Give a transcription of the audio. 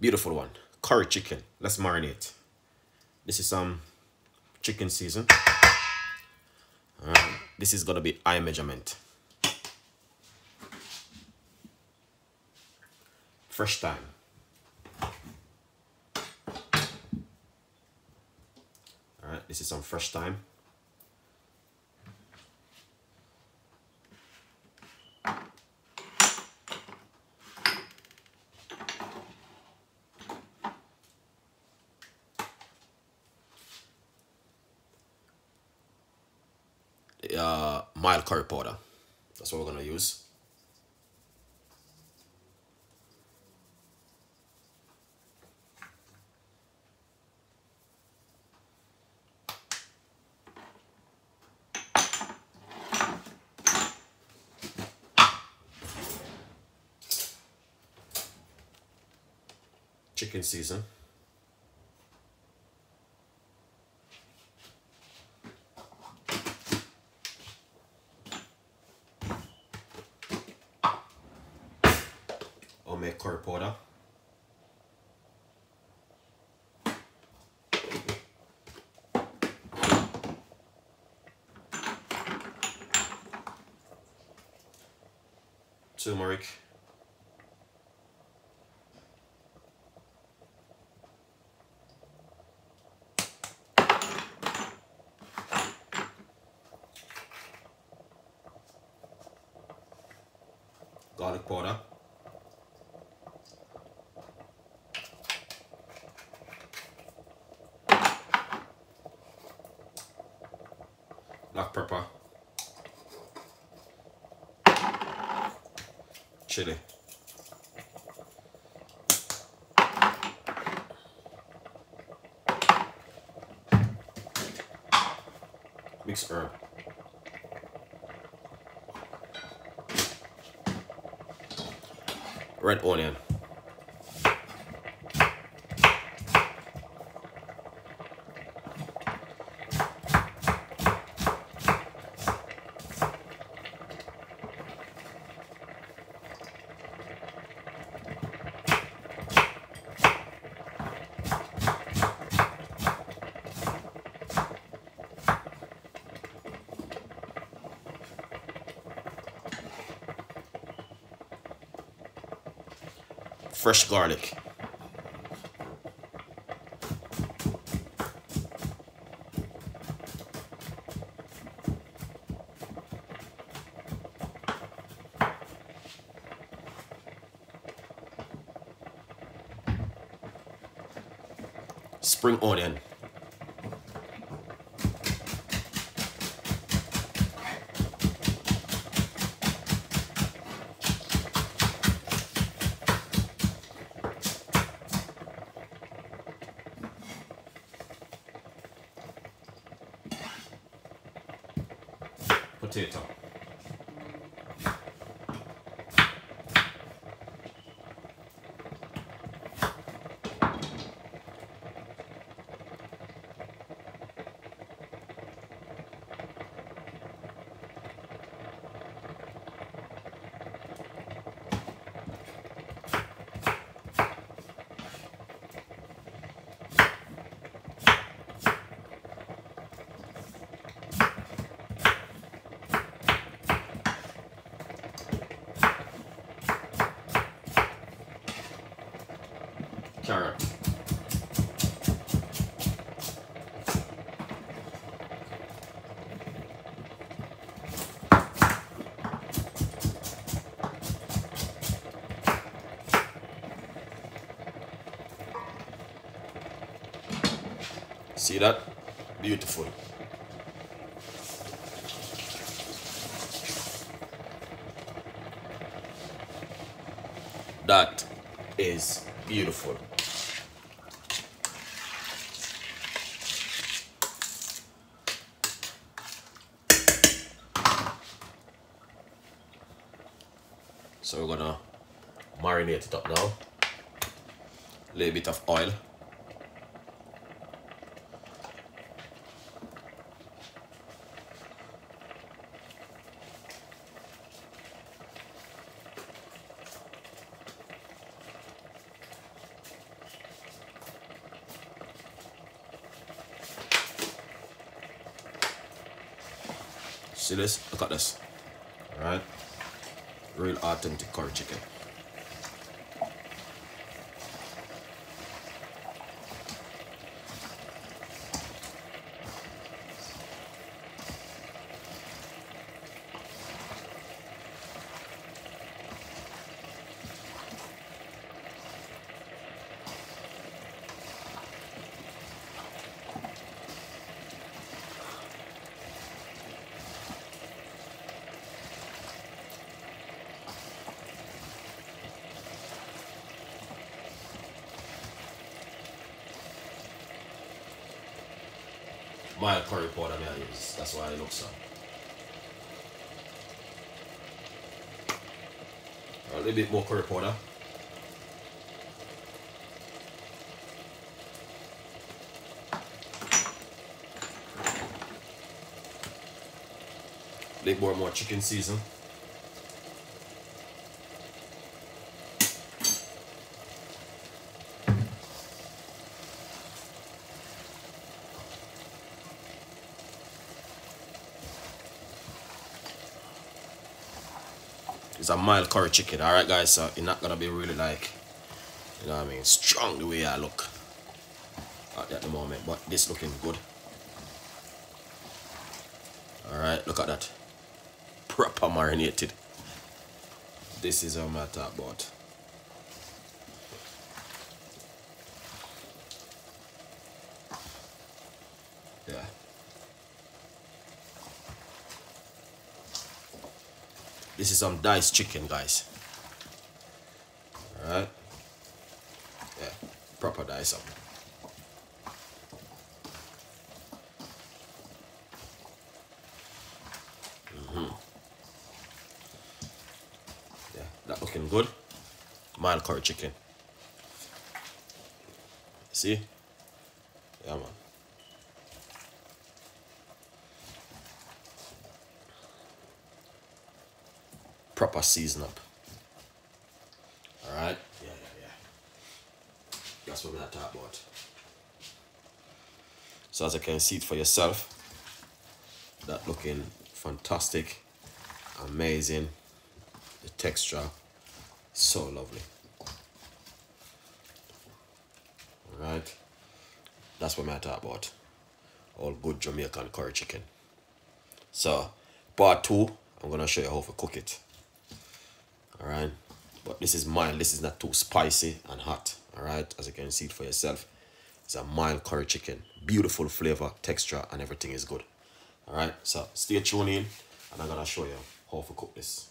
Beautiful one. Curry chicken. Let's marinate. This is some chicken season. This is gonna be eye measurement. Fresh thyme. Alright, this is some fresh thyme. Mild curry powder. That's what we're gonna use. Chicken season. I'll make curry powder. Turmeric. Garlic powder. Black pepper. Chili. Mixed herb. Red onion. Fresh garlic. Spring onion. Potato. Carrot. See that? Beautiful. That is beautiful. So we're gonna marinate it up now. A little bit of oil. See this? Look at this. Alright? Real authentic curry chicken. Mild curry powder I use. That's why it looks so. A little bit more curry powder. A little more chicken season. It's a mild curry chicken, alright guys, so you're not gonna be really like, you know what I mean, strong the way I look at the moment, but this looking good. Alright, look at that. Proper marinated. This is what I'm talking about. Yeah. This is some diced chicken, guys. Alright. Yeah, proper dice up. Yeah, that looking good. Mild curry chicken. See? Yeah, man. Proper season up. Alright? Yeah. That's what I'm talking about. So as you can see it for yourself, that looking fantastic, amazing. The texture, so lovely. Alright? That's what I'm talking about. All good Jamaican curry chicken. So, part 2, I'm gonna show you how to cook it. Alright, but this is mild, this is not too spicy and hot. Alright, as you can see it for yourself, it's a mild curry chicken, beautiful flavor, texture, and everything is good. Alright, so stay tuned in and I'm gonna show you how to cook this.